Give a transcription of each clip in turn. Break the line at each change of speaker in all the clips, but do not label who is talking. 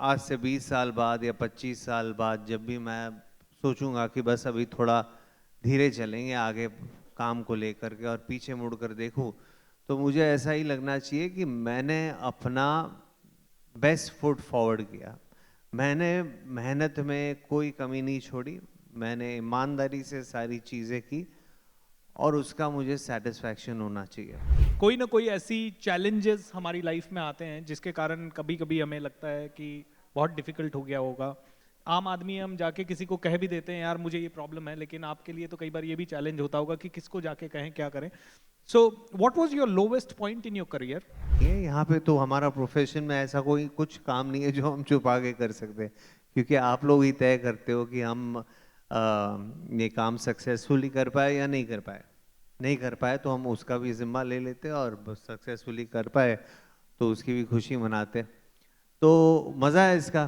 आज से 20 साल बाद या 25 साल बाद जब भी मैं सोचूंगा कि बस अभी थोड़ा धीरे चलेंगे आगे काम को लेकर के और पीछे मुड़ कर देखूं, तो मुझे ऐसा ही लगना चाहिए कि मैंने अपना बेस्ट फुट फॉरवर्ड किया। मैंने मेहनत में कोई कमी नहीं छोड़ी, मैंने ईमानदारी से सारी चीज़ें की और उसका मुझे सेटिस्फैक्शन होना चाहिए।
कोई ना कोई ऐसी चैलेंजेस हमारी लाइफ में आते हैं जिसके कारण कभी कभी हमें लगता है कि बहुत डिफिकल्ट हो गया होगा। आम आदमी हम जाके किसी को कह भी देते हैं यार मुझे ये प्रॉब्लम है, लेकिन आपके लिए तो कई बार ये भी चैलेंज होता होगा कि किसको जाके कहें क्या करें। So what was your lowest point in your career?
ये यहाँ पे तो हमारा प्रोफेशन में ऐसा कोई कुछ काम नहीं है जो हम छुपा के कर सकते हैं, क्योंकि आप लोग ही तय करते हो कि हम ये काम सक्सेसफुली कर पाए या नहीं कर पाए। नहीं कर पाए तो हम उसका भी जिम्मा ले लेते हैं, और सक्सेसफुली कर पाए तो उसकी भी खुशी मनाते। तो मज़ा है इसका।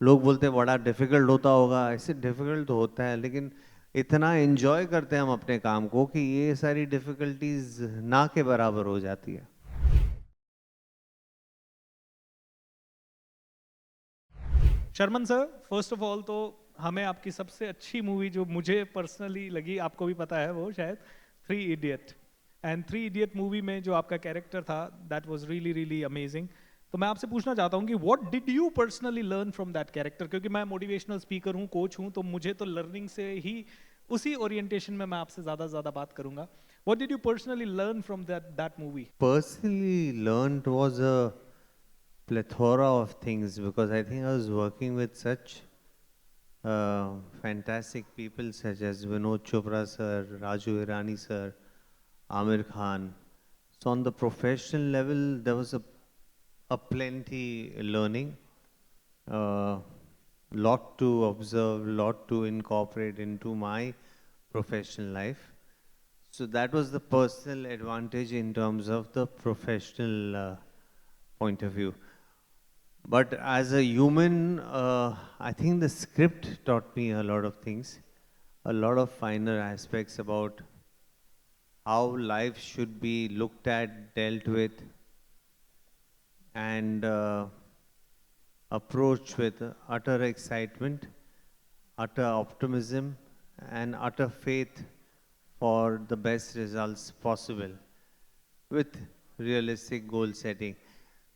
लोग बोलते हैं बड़ा डिफिकल्ट होता होगा, ऐसे डिफिकल्ट तो होता है, लेकिन इतना एंजॉय करते हैं हम अपने काम को कि ये सारी डिफिकल्टीज ना के बराबर हो जाती है।
Sharman sir, first of all तो हमें आपकी सबसे अच्छी मूवी जो मुझे पर्सनली लगी, आपको भी पता है वो शायद, three idiot. And three idiot movie में जो आपका कैरेक्टर था that was really really amazing. तो मैं आपसे पूछना चाहता हूँ कि what did you personally learn from that character, क्योंकि मैं मोटिवेशनल स्पीकर हूँ, कोच हूँ, तो मुझे तो लर्निंग से ही उसी ओरिएंटेशन में मैं आपसे ज़्यादा बात करूंगा। What did you personally learn from that that movie?
Personally learned was a plethora of things, because I think I was working with such fantastic people such as Vinod Chopra sir, Raju Irani sir, Amir Khan. So on the professional level, there was a plenty learning, lot to observe, lot to incorporate into my professional life. So that was the personal advantage in terms of the professional point of view. But as a human, I think the script taught me a lot of things, a lot of finer aspects about how life should be looked at, dealt with, and approached with utter excitement, utter optimism, and utter faith for the best results possible with realistic goal setting.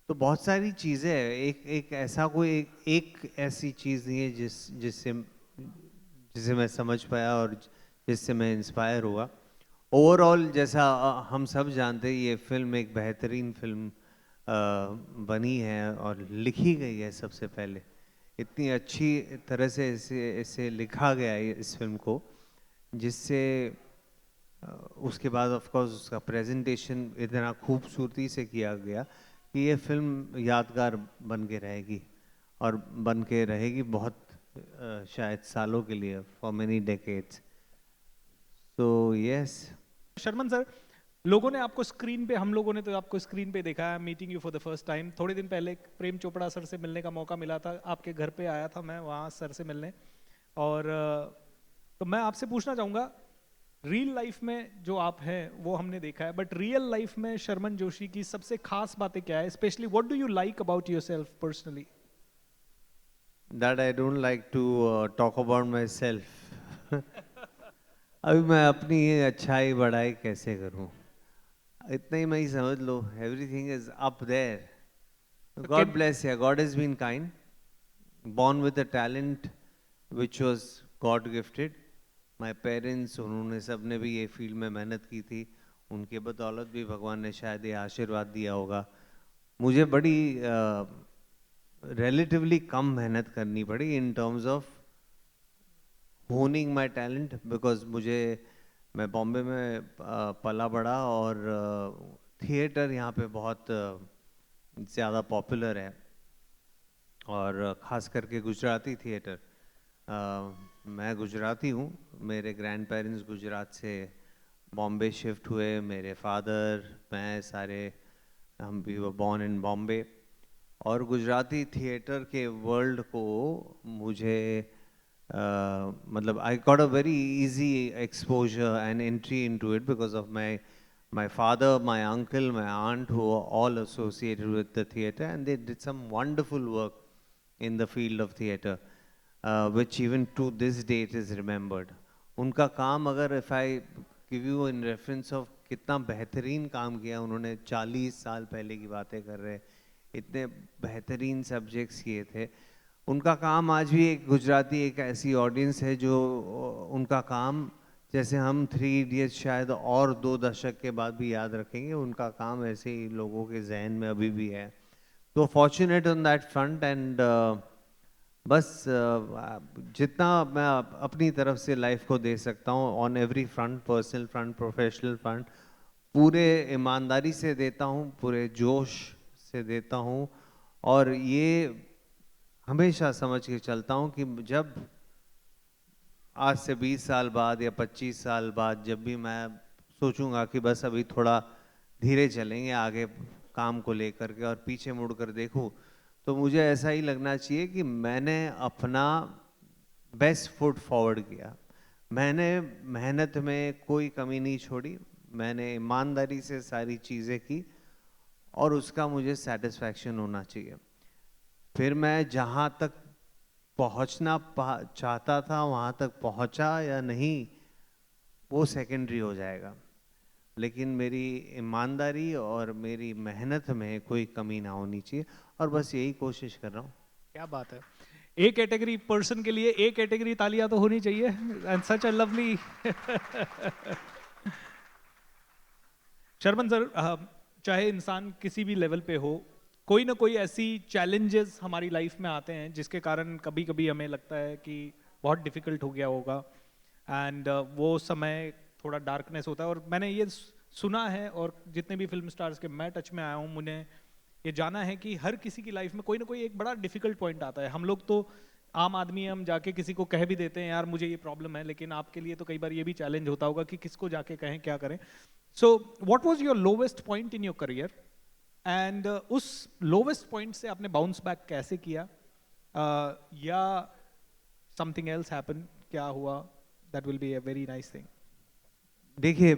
तो बहुत सारी चीज़ें हैं, एक एक ऐसा कोई एक ऐसी चीज़ नहीं है जिससे जिसे मैं समझ पाया और जिससे मैं इंस्पायर हुआ। ओवरऑल जैसा हम सब जानते हैं, ये फिल्म एक बेहतरीन फिल्म बनी है और लिखी गई है। सबसे पहले इतनी अच्छी तरह से इसे इसे लिखा गया है इस फिल्म को, जिससे उसके बाद ऑफ कोर्स उसका प्रेजेंटेशन इतना खूबसूरती से किया गया कि ये फिल्म यादगार बन के रहेगी, और बन के रहेगी बहुत शायद सालों के लिए, for many decades. So yes.
Sharman sir, लोगों ने आपको स्क्रीन पे, हम लोगों ने तो आपको स्क्रीन पे देखा है, meeting you for the first time. थोड़े दिन पहले प्रेम चोपड़ा सर से मिलने का मौका मिला था, आपके घर पे आया था मैं वहाँ सर से मिलने। और तो मैं आपसे पूछना चाहूँगा, रियल लाइफ में जो आप हैं वो हमने देखा है, बट रियल लाइफ में शर्मन जोशी की सबसे खास बातें क्या है? Specially what do you like about yourself personally?
That I don't like to talk about myself. अभी मैं अपनी ये अच्छाई बड़ाई कैसे करूं? इतना ही मैं ही समझ लो, एवरीथिंग इज अप देयर।
तो
गॉड ब्लेस या, God is been kind, born with a talent which was God gifted. My parents, उन्होंने सब ने भी ये फील्ड में मेहनत की थी, उनके बदौलत भी भगवान ने शायद ये आशीर्वाद दिया होगा। मुझे बड़ी रिलेटिवली कम मेहनत करनी पड़ी in terms of honing my talent, because मैं बॉम्बे में पला बड़ा, और थिएटर यहाँ पे बहुत ज़्यादा पॉपुलर है, और ख़ास करके गुजराती थिएटर। मैं गुजराती हूँ, मेरे ग्रैंड पेरेंट्स गुजरात से बॉम्बे शिफ्ट हुए, मेरे फादर, मैं, सारे हम भी बॉर्न इन बॉम्बे। और गुजराती थिएटर के वर्ल्ड को मुझे मतलब I got a very easy exposure and entry into it because of my my father, my uncle, my aunt, who are all associated with the theatre, and they did some wonderful work in the field of theatre, which even to this date is remembered. उनका काम अगर if I give you in reference of कितना बेहतरीन काम किया उन्होंने, 40 साल पहले की बातें कर रहे, इतने बेहतरीन सब्जेक्ट्स किए थे। उनका काम आज भी एक गुजराती एक ऐसी ऑडियंस है जो उनका काम, जैसे हम थ्री इडियट्स शायद और 2 दशक के बाद भी याद रखेंगे, उनका काम ऐसे ही लोगों के जहन में अभी भी है। तो fortunate on that front, and बस जितना मैं अपनी तरफ से लाइफ को दे सकता हूँ on every front, personal front, professional front, पूरे ईमानदारी से देता हूँ, पूरे जोश से देता हूँ। और ये हमेशा समझ के चलता हूँ कि जब आज से 20 साल बाद या 25 साल बाद जब भी मैं सोचूंगा कि बस अभी थोड़ा धीरे चलेंगे आगे काम को लेकर के, और पीछे मुड़कर देखूं, तो मुझे ऐसा ही लगना चाहिए कि मैंने अपना बेस्ट फुट फॉरवर्ड किया। मैंने मेहनत में कोई कमी नहीं छोड़ी, मैंने ईमानदारी से सारी चीज़ें की, और उसका मुझे सेटिस्फैक्शन होना चाहिए। फिर मैं जहाँ तक पहुँचना चाहता था वहाँ तक पहुँचा या नहीं, वो सेकेंडरी हो जाएगा, लेकिन मेरी ईमानदारी और मेरी मेहनत में कोई कमी ना होनी चाहिए, और बस यही कोशिश कर रहा हूँ।
क्या बात है। एक कैटेगरी पर्सन के लिए एक कैटेगरी तालियां तो होनी चाहिए, and such a lovely. Sharman sir, चाहे इंसान किसी भी लेवल पे हो, कोई ना कोई ऐसी चैलेंजेस हमारी लाइफ में आते हैं जिसके कारण कभी कभी हमें लगता है कि बहुत डिफिकल्ट हो गया होगा, एंड वो समय थोड़ा डार्कनेस होता है। और मैंने ये सुना है, और जितने भी फिल्म स्टार्स के मैं टच में आया हूँ, मुझे ये जाना है कि हर किसी की लाइफ में कोई ना कोई एक बड़ा डिफिकल्ट पॉइंट आता है। हम लोग तो आम आदमी, हम जाके किसी को कह भी देते हैं यार मुझे ये प्रॉब्लम है, लेकिन आपके लिए तो कई बार ये भी चैलेंज होता होगा कि किसको जाके कहें, क्या करें। So what was your lowest point in your career, and उस लोवेस्ट पॉइंट से आपने बाउंस बैक कैसे किया, या समथिंग एल्स हैपन, क्या हुआ? That will be a very nice thing.
देखिए,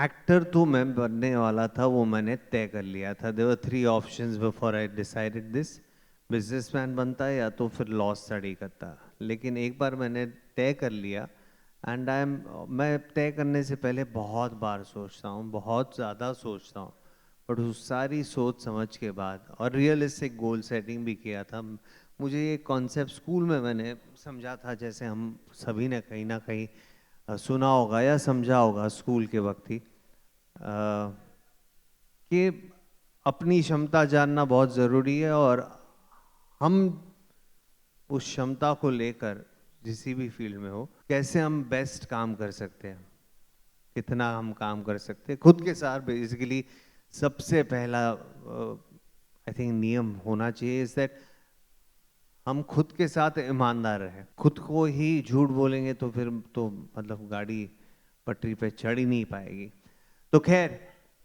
एक्टर तो मैं बनने वाला था, वो मैंने तय कर लिया था। There were 3 options before I decided this, businessman बनता या तो फिर लॉ स्टडी करता। लेकिन एक बार मैंने तय कर लिया, एंड मैं तय करने से पहले बहुत बार सोचता हूँ, बहुत ज़्यादा सोचता हूँ, बट उस सारी सोच समझ के बाद और रियलिस्टिक गोल सेटिंग भी किया था। मुझे ये कॉन्सेप्ट स्कूल में मैंने समझा था, जैसे हम सभी ने कहीं ना कहीं सुना होगा या समझा होगा स्कूल के वक्त ही, कि अपनी क्षमता जानना बहुत ज़रूरी है, और हम उस क्षमता को लेकर किसी भी फील्ड में हो, कैसे हम बेस्ट काम कर सकते हैं, कितना हम काम कर सकते हैं खुद के साथ। बेसिकली सबसे पहला आई थिंक नियम होना चाहिए इज दैट हम खुद के साथ ईमानदार रहें। खुद को ही झूठ बोलेंगे तो फिर तो मतलब गाड़ी पटरी पे चढ़ ही नहीं पाएगी। तो खैर,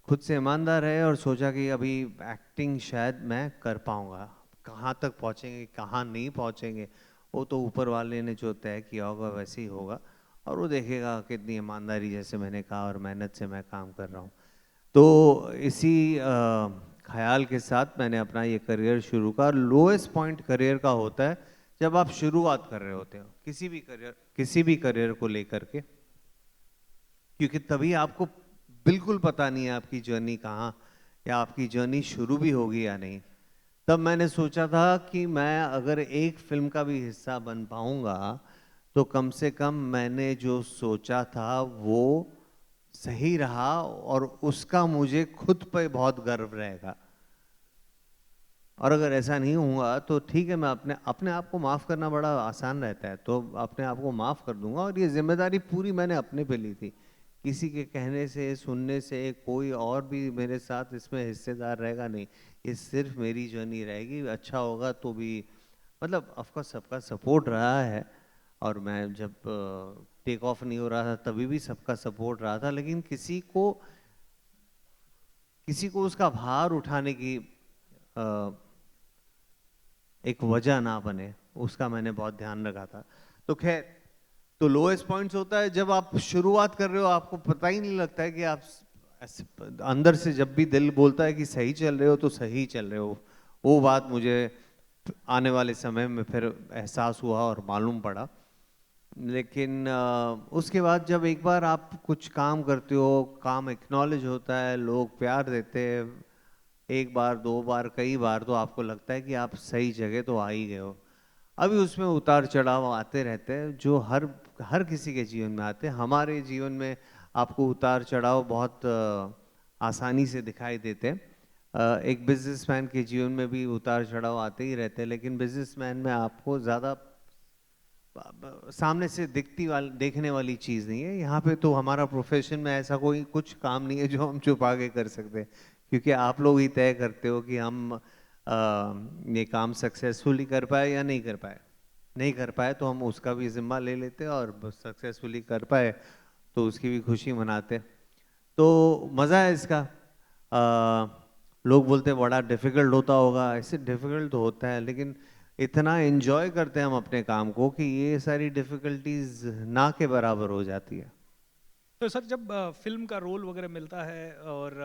खुद से ईमानदार है, और सोचा कि अभी एक्टिंग शायद मैं कर पाऊंगा। कहाँ तक पहुँचेंगे, कहाँ नहीं पहुँचेंगे, वो तो ऊपर वाले ने जो तय किया होगा वैसे ही होगा, और वो देखेगा कितनी ईमानदारी, जैसे मैंने कहा, और मेहनत से मैं काम कर रहा हूँ। तो इसी ख्याल के साथ मैंने अपना ये करियर शुरू करा। लोएस्ट पॉइंट करियर का होता है जब आप शुरुआत कर रहे होते हो किसी भी करियर को लेकर के, क्योंकि तभी आपको बिल्कुल पता नहीं है आपकी जर्नी कहाँ, या आपकी जर्नी शुरू भी होगी या नहीं। तब मैंने सोचा था कि मैं अगर एक फिल्म का भी हिस्सा बन पाऊंगा तो कम से कम मैंने जो सोचा था वो सही रहा, और उसका मुझे खुद पे बहुत गर्व रहेगा। और अगर ऐसा नहीं हुआ तो ठीक है, मैं अपने अपने आप को माफ़ करना बड़ा आसान रहता है, तो अपने आप को माफ़ कर दूंगा। और ये जिम्मेदारी पूरी मैंने अपने पे ली थी, किसी के कहने से, सुनने से कोई और भी मेरे साथ इसमें हिस्सेदार रहेगा नहीं। ये सिर्फ मेरी जर्नी रहेगी। अच्छा होगा तो भी, मतलब ऑफकोर्स सबका सपोर्ट रहा है, और मैं जब टेक ऑफ नहीं हो रहा था तभी भी सबका सपोर्ट रहा था, लेकिन किसी को उसका भार उठाने की एक वजह ना बने, उसका मैंने बहुत ध्यान रखा था। तो खैर, तो लोएस्ट पॉइंट्स होता है जब आप शुरुआत कर रहे हो, आपको पता ही नहीं लगता है कि आप अंदर से जब भी दिल बोलता है कि सही चल रहे हो तो सही चल रहे हो, वो बात मुझे आने वाले समय में फिर एहसास हुआ और मालूम पड़ा। लेकिन उसके बाद जब एक बार आप कुछ काम करते हो, काम एक्नॉलेज होता है, लोग प्यार देते हैं, एक बार दो बार कई बार, तो आपको लगता है कि आप सही जगह तो आ ही गए हो। अभी उसमें उतार चढ़ाव आते रहते हैं जो हर हर किसी के जीवन में आते हैं। हमारे जीवन में आपको उतार चढ़ाव बहुत आसानी से दिखाई देते हैं। एक बिजनेसमैन के जीवन में भी उतार चढ़ाव आते ही रहते हैं, लेकिन बिजनेसमैन में आपको ज़्यादा सामने से देखने वाली चीज़ नहीं है। यहाँ पे तो हमारा प्रोफेशन में ऐसा कोई कुछ काम नहीं है जो हम छुपा के कर सकते हैं, क्योंकि आप लोग ही तय करते हो कि हम ये काम सक्सेसफुली कर पाए या नहीं कर पाए। नहीं कर पाए तो हम उसका भी जिम्मा ले लेते हैं, और सक्सेसफुली कर पाए तो उसकी भी खुशी मनाते। तो मज़ा है इसका। लोग बोलते हैं बड़ा डिफ़िकल्ट होता होगा, ऐसे डिफ़िकल्ट तो होता है, लेकिन इतना एंजॉय करते हैं हम अपने काम को कि ये सारी डिफ़िकल्टीज ना के बराबर हो जाती है।
तो सर जब फिल्म का रोल वगैरह मिलता है और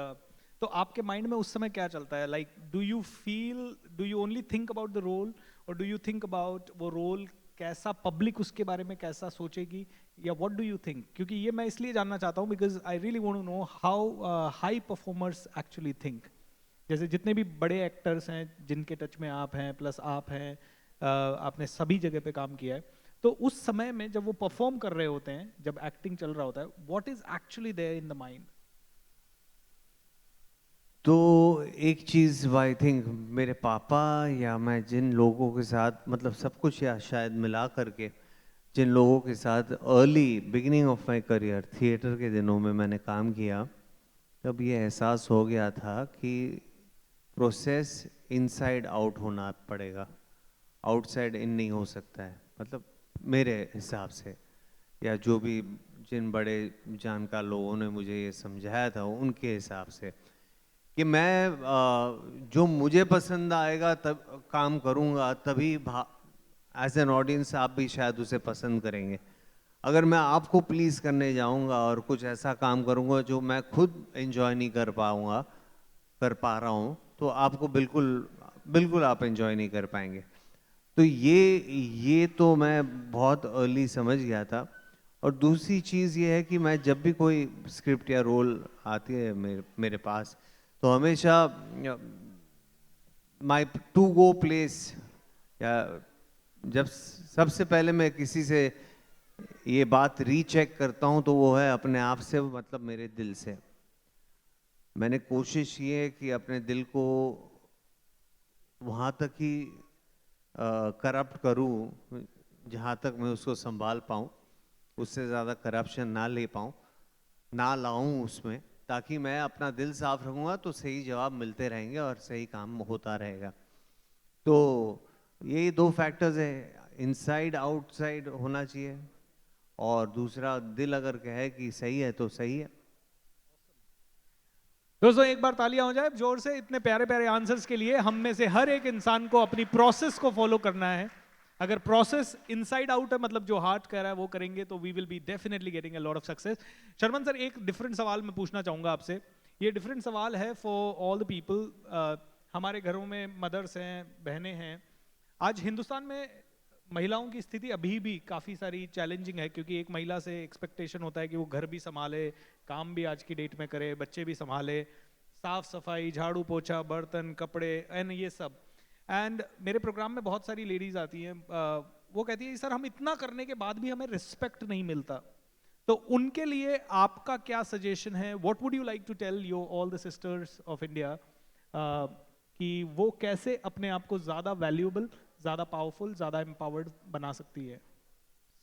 तो आपके माइंड में उस समय क्या चलता है? Like do you only think about the role, और डू यू थिंक अबाउट वो रोल कैसा पब्लिक उसके बारे में कैसा सोचेगी, या व्हाट डू यू थिंक? क्योंकि ये मैं इसलिए जानना चाहता हूँ because I really want to know how high performers actually think. जैसे जितने भी बड़े एक्टर्स हैं जिनके टच में आप हैं, प्लस आप हैं, आपने सभी जगह पे काम किया है, तो उस समय में जब वो परफॉर्म कर रहे होते हैं, जब एक्टिंग चल रहा होता है, what is actually there in the mind?
तो एक चीज़ आई थिंक मेरे पापा या मैं जिन लोगों के साथ, मतलब सब कुछ या शायद मिला करके, जिन लोगों के साथ early beginning of my career theatre के दिनों में मैंने काम किया, तब ये एहसास हो गया था कि प्रोसेस इनसाइड आउट होना पड़ेगा, आउटसाइड इन नहीं हो सकता है। मतलब मेरे हिसाब से, या जो भी जिन बड़े जानकार लोगों ने मुझे ये समझाया था उनके हिसाब से, कि मैं जो मुझे पसंद आएगा तब काम करूँगा, तभी एज एन ऑडियंस आप भी शायद उसे पसंद करेंगे। अगर मैं आपको प्लीज़ करने जाऊँगा और कुछ ऐसा काम करूँगा जो मैं खुद एंजॉय नहीं कर पा रहा हूँ, तो आपको बिल्कुल बिल्कुल आप एंजॉय नहीं कर पाएंगे। तो ये तो मैं बहुत अर्ली समझ गया था। और दूसरी चीज़ ये है कि मैं जब भी कोई स्क्रिप्ट या रोल आती है मेरे पास, तो हमेशा माई टू गो प्लेस, या जब सबसे पहले मैं किसी से ये बात रीचेक करता हूँ तो वो है अपने आप से, मतलब मेरे दिल से। मैंने कोशिश की है कि अपने दिल को वहाँ तक ही करप्ट करूँ जहाँ तक मैं उसको संभाल पाऊँ, उससे ज़्यादा करप्शन ना ले पाऊँ, ना लाऊं उसमें, ताकि मैं अपना दिल साफ रखूँगा तो सही जवाब मिलते रहेंगे और सही काम होता रहेगा। तो ये दो फैक्टर्स है, इनसाइड आउटसाइड होना चाहिए, और दूसरा दिल अगर कहे कि सही है तो सही है।
दोस्तों एक बार तालियां हो जाए जोर से इतने प्यारे प्यारे आंसर्स के लिए। हम में से हर एक इंसान को अपनी प्रोसेस को फॉलो करना है। अगर प्रोसेस इनसाइड आउट है, मतलब जो हार्ट कह रहा है वो करेंगे, तो we will be definitely getting a lot of success. Sharman sir, एक डिफरेंट सवाल मैं पूछना चाहूंगा आपसे। ये डिफरेंट सवाल है फॉर ऑल द पीपल। हमारे घरों में मदर्स हैं, बहनें हैं। आज हिंदुस्तान में महिलाओं की स्थिति अभी भी काफ़ी सारी चैलेंजिंग है, क्योंकि एक महिला से एक्सपेक्टेशन होता है कि वो घर भी संभाले, काम भी आज की डेट में करे, बच्चे भी संभाले, साफ सफाई, झाड़ू पोछा, बर्तन, कपड़े एंड ये सब। एंड मेरे प्रोग्राम में बहुत सारी लेडीज आती हैं, वो कहती है सर हम इतना करने के बाद भी हमें रिस्पेक्ट नहीं मिलता। तो उनके लिए आपका क्या सजेशन है? What would you like to tell your all the sisters of India कि वो कैसे अपने आप को ज़्यादा वैल्यूएबल, ज़्यादा पावरफुल, ज़्यादा एम्पावर्ड बना सकती है?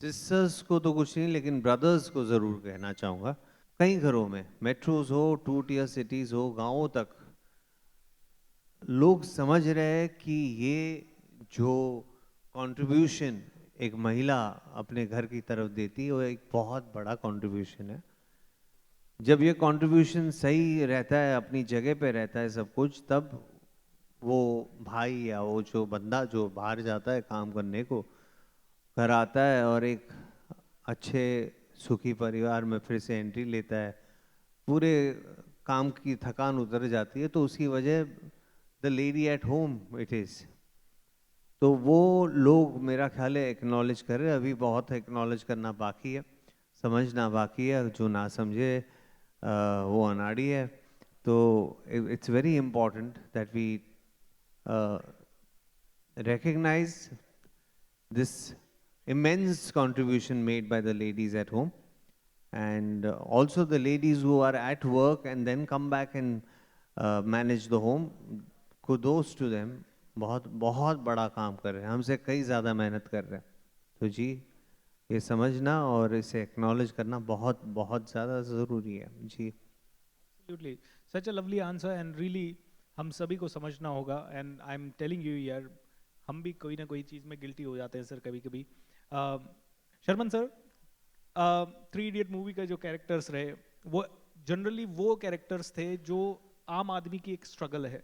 सिस्टर्स को तो कुछ नहीं, लेकिन ब्रदर्स को ज़रूर कहना चाहूँगा। कई घरों में, मेट्रोज हो, टू टियर सिटीज़ हो, गांवों तक, लोग समझ रहे हैं कि ये जो कंट्रीब्यूशन एक महिला अपने घर की तरफ देती है वो एक बहुत बड़ा कंट्रीब्यूशन है। जब ये कंट्रीब्यूशन सही रहता है, अपनी जगह पे रहता है सब कुछ, तब वो भाई या वो जो बंदा जो बाहर जाता है काम करने को, घर आता है और एक अच्छे सुखी परिवार में फिर से एंट्री लेता है, पूरे काम की थकान उतर जाती है, तो उसकी वजह the lady at home it is. तो वो लोग मेरा ख्याल है एक्नॉलेज कर रहे हैं, अभी बहुत एक्नॉलेज करना बाकी है, समझना बाकी है, जो ना समझे वो अनाड़ी है। तो it's very important that we recognize this immense contribution made by the ladies at home, and also the ladies who are at work and then come back and manage the home. Kudos to them, बहुत बहुत बड़ा काम कर रहे हैं, हमसे कई ज़्यादा मेहनत कर रहे हैं। तो जी, ये समझना और इसे एक्नॉलेज करना बहुत बहुत ज़्यादा ज़रूरी है जी।
Absolutely, such a lovely answer and really हम सभी को समझना होगा and I'm telling you यार, हम भी कोई ना कोई चीज़ में गिल्टी हो जाते हैं सर कभी कभी। Sharman sir, three idiot movie का जो कैरेक्टर्स रहे वो जनरली वो कैरेक्टर्स थे जो आम आदमी की एक स्ट्रगल है।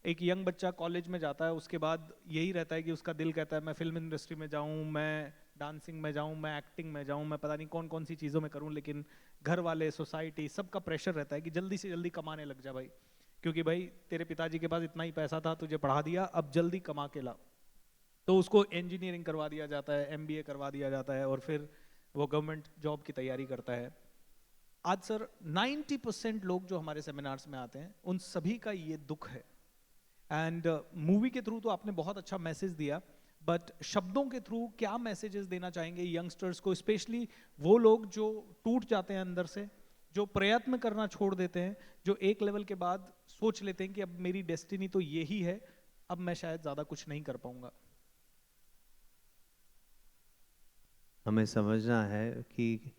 एक यंग बच्चा कॉलेज में जाता है, उसके बाद यही रहता है कि उसका दिल कहता है मैं फिल्म इंडस्ट्री में जाऊं, मैं डांसिंग में जाऊं, मैं एक्टिंग में जाऊं, मैं पता नहीं कौन कौन सी चीज़ों में करूं, लेकिन घर वाले, सोसाइटी, सबका प्रेशर रहता है कि जल्दी से जल्दी कमाने लग जा भाई, क्योंकि भाई तेरे पिताजी के पास इतना ही पैसा था, तुझे पढ़ा दिया, अब जल्दी कमा के ला। तो उसको इंजीनियरिंग करवा दिया जाता है, एमबीए करवा दिया जाता है और फिर वो गवर्नमेंट जॉब की तैयारी करता है। आज सर 90% लोग जो हमारे सेमिनार्स में आते हैं उन सभी का ये दुख है। एंड मूवी के थ्रू तो आपने बहुत अच्छा मैसेज दिया, बट शब्दों के थ्रू क्या मैसेजेस देना चाहेंगे यंगस्टर्स को, स्पेशली वो लोग जो टूट जाते हैं अंदर से, जो प्रयत्न करना छोड़ देते हैं, जो एक लेवल के बाद सोच लेते हैं कि अब मेरी डेस्टिनी तो यही है, अब मैं शायद ज़्यादा कुछ नहीं कर पाऊंगा।
हमें समझना है कि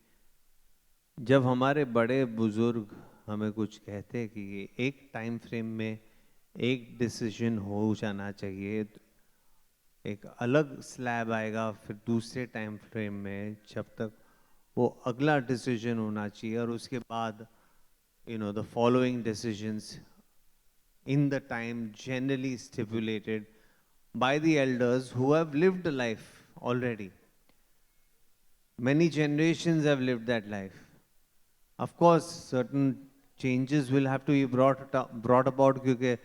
जब हमारे बड़े बुजुर्ग हमें कुछ कहते हैं कि एक टाइम फ्रेम में एक डिसीजन हो जाना चाहिए, एक अलग स्लैब आएगा फिर दूसरे टाइम फ्रेम में, जब तक वो अगला डिसीजन होना चाहिए, और उसके बाद the following decisions in the time generally stipulated by the elders who have lived life already. Many generations have lived that life. Of course, certain changes will have to be brought about, क्योंकि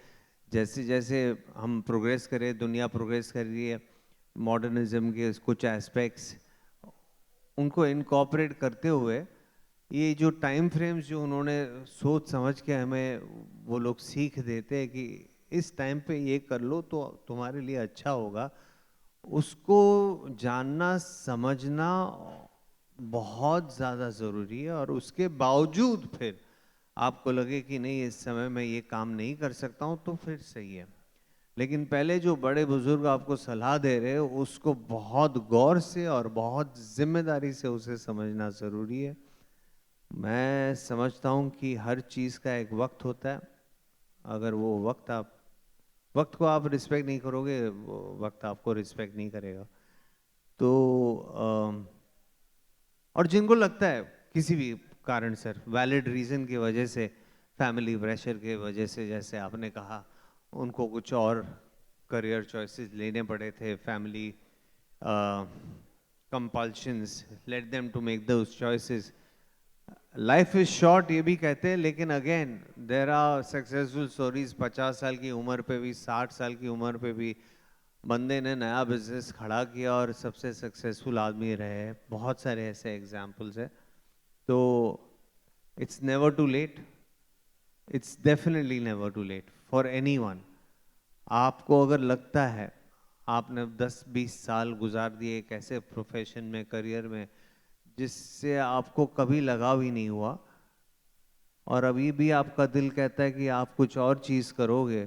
जैसे जैसे हम progress करें, दुनिया progress कर रही है, modernism के कुछ एस्पेक्ट्स उनको इनकॉर्पोरेट करते हुए ये जो टाइम फ्रेम्स जो उन्होंने सोच समझ के हमें वो लोग सीख देते हैं कि इस टाइम पे ये कर लो तो तुम्हारे लिए अच्छा होगा, उसको जानना समझना बहुत ज़्यादा ज़रूरी है। और उसके बावजूद फिर आपको लगे कि नहीं इस समय मैं ये काम नहीं कर सकता हूँ, तो फिर सही है। लेकिन पहले जो बड़े बुजुर्ग आपको सलाह दे रहे हैं उसको बहुत गौर से और बहुत जिम्मेदारी से उसे समझना ज़रूरी है। मैं समझता हूँ कि हर चीज़ का एक वक्त होता है, अगर वो वक्त को आप रिस्पेक्ट नहीं करोगे, वो वक्त आपको रिस्पेक्ट नहीं करेगा। तो और जिनको लगता है किसी भी कारण सर, वैलिड रीज़न की वजह से, फैमिली प्रेशर के वजह से, जैसे आपने कहा उनको कुछ और करियर चॉइसेस लेने पड़े थे, family compulsions let them to make those choices. Life is short ये भी कहते हैं, लेकिन again there are successful stories, 50 साल की उम्र पे भी, 60 साल की उम्र पे भी बंदे ने नया बिजनेस खड़ा किया और सबसे सक्सेसफुल आदमी रहे हैं। बहुत सारे ऐसे एग्जाम्पल्स हैं। तो it's never too late, it's definitely never too late for anyone. आपको अगर लगता है आपने 10-20 साल गुजार दिए एक ऐसे प्रोफेशन में, करियर में, जिससे आपको कभी लगाव ही नहीं हुआ, और अभी भी आपका दिल कहता है कि आप कुछ और चीज़ करोगे,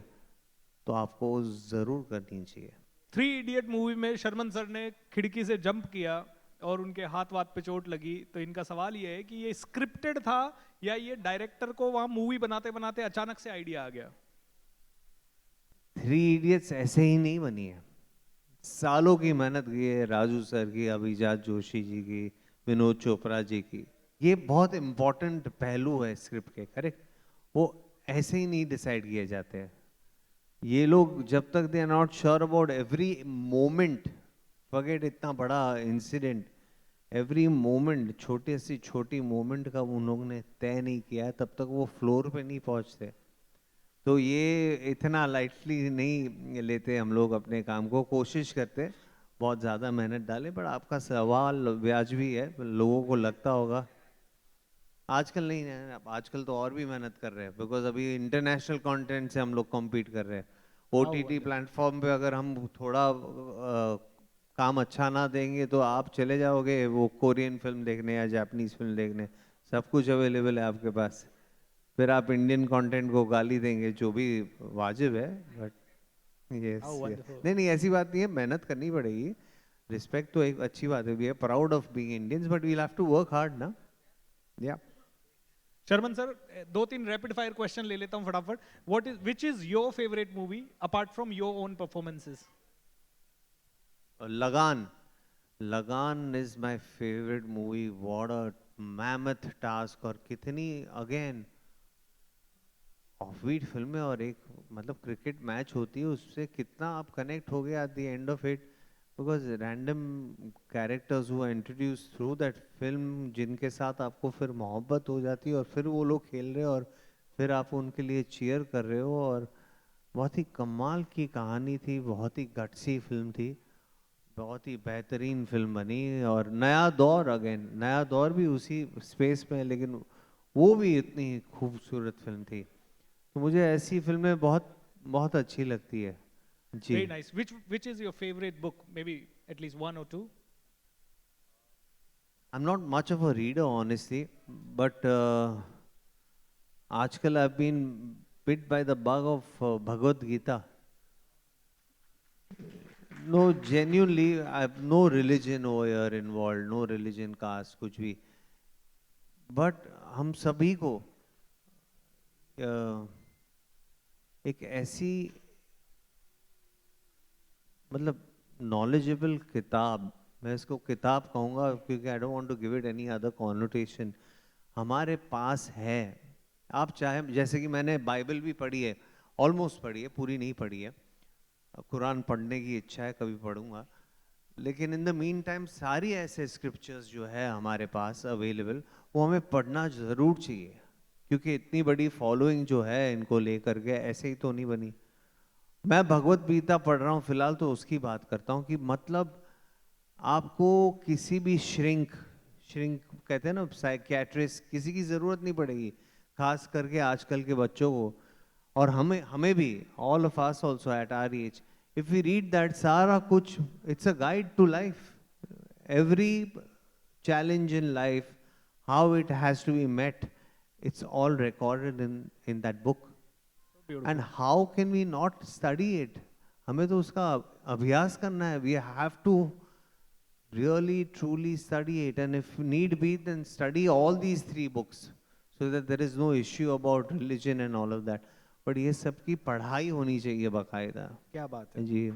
तो आपको ज़रूर करनी चाहिए।
थ्री इडियट मूवी में शर्मन सर ने खिड़की से जंप किया और उनके हाथ वाथ पे चोट लगी, तो इनका सवाल ये है कि ये स्क्रिप्टेड था या ये डायरेक्टर को वहां मूवी बनाते बनाते अचानक से आइडिया आ गया?
थ्री इडियट्स ऐसे ही नहीं बनी है, सालों की मेहनत की है, राजू सर की, अभिजात जोशी जी की, विनोद चोपड़ा जी की। ये बहुत इंपॉर्टेंट पहलू है स्क्रिप्ट के, करेक्ट। वो ऐसे ही नहीं डिसाइड किए जाते हैं। ये लोग जब तक they are not sure about every moment, forget इतना बड़ा इंसिडेंट, एवरी मोमेंट, छोटे से छोटी मोमेंट का उन लोगों ने तय नहीं किया है, तब तक वो फ्लोर पे नहीं पहुंचते। तो ये इतना लाइटली नहीं लेते हम लोग अपने काम को, कोशिश करते बहुत ज़्यादा मेहनत डालें। पर आपका सवाल वाजिबी है, लोगों को लगता होगा आजकल नहीं है, अब आजकल तो और भी मेहनत कर रहे हैं, बिकॉज अभी इंटरनेशनल कंटेंट से हम लोग compete कर रहे हैं।
How
OTT
wonderful.
प्लेटफॉर्म पे अगर हम थोड़ा काम अच्छा ना देंगे तो आप चले जाओगे वो कोरियन फिल्म देखने या जापानीज फिल्म देखने, सब कुछ अवेलेबल है आपके पास। फिर आप इंडियन कंटेंट को गाली देंगे, जो भी वाजिब है। But
how
yes,
wonderful.
नहीं नहीं, ऐसी बात नहीं है, मेहनत करनी पड़ेगी। रिस्पेक्ट तो एक अच्छी बात है, we are proud of being Indians, but we have to work hard ना। या
शर्मन सर, दो तीन रैपिड फायर क्वेश्चन ले लेता हूँ फटाफट। What is which is your favourite movie apart from your own performances?
लगान, लगान is my favourite movie. What a mammoth task, और कितनी अगेन ऑफबीट फिल्म है, और एक मतलब क्रिकेट मैच होती है, उससे कितना आप कनेक्ट हो गए at the end of it, because random characters हुआ इंट्रोड्यूस थ्रू दैट फिल्म, जिनके साथ आपको फिर मोहब्बत हो जाती है, और फिर वो लोग खेल रहे हो, और फिर आप उनके लिए चीयर कर रहे हो। और बहुत ही कमाल की कहानी थी, बहुत ही गट्सी फिल्म थी, बहुत ही बेहतरीन फिल्म बनी। और नया दौर, अगेन नया दौर भी उसी स्पेस में है, लेकिन वो भी इतनी खूबसूरत फिल्म थी। तो मुझे ऐसी फिल्में बहुत बहुत अच्छी लगती है जी।
Very nice. Which is your favourite book? Maybe at least one और two.
I am not much of a reader honestly, but आजकल I been bit by the bug of Bhagavad Gita. No, genuinely, I have no religion over here involved, no religion, caste, कुछ भी। But हम सभी को एक ऐसी मतलब knowledgeable किताब, मैं इसको किताब कहूँगा क्योंकि I don't want to give it any other connotation, हमारे पास है। आप चाहे, जैसे कि मैंने बाइबल भी पढ़ी है, ऑलमोस्ट पढ़ी है, पूरी नहीं पढ़ी है। कुरान पढ़ने की इच्छा है, कभी पढ़ूंगा। लेकिन इन द मीन टाइम सारी ऐसे स्क्रिप्चर्स जो है हमारे पास अवेलेबल, वो हमें पढ़ना ज़रूर चाहिए, क्योंकि इतनी बड़ी फॉलोइंग जो है इनको लेकर के ऐसे ही तो नहीं बनी। मैं भगवत गीता पढ़ रहा हूँ फिलहाल, तो उसकी बात करता हूँ कि मतलब आपको किसी भी श्रिंक, श्रिंक कहते हैं ना साइकियाट्रिस्ट, किसी की ज़रूरत नहीं पड़ेगी, खास करके आजकल के बच्चों को। और हमें हमें भी, all of us also at our age, if we read that सारा कुछ, it's a guide to life, every challenge in life, how it has to be met, it's all recorded in that book. And
beautiful.
how can we not study it? हमें तो उसका अभ्यास करना है, we have to really truly study it, and if need be then study all these three books, so that there is no issue about religion and all of that. but ये सब की पढ़ाई होनी चाहिए बाकायदा
क्या बात है।
जी।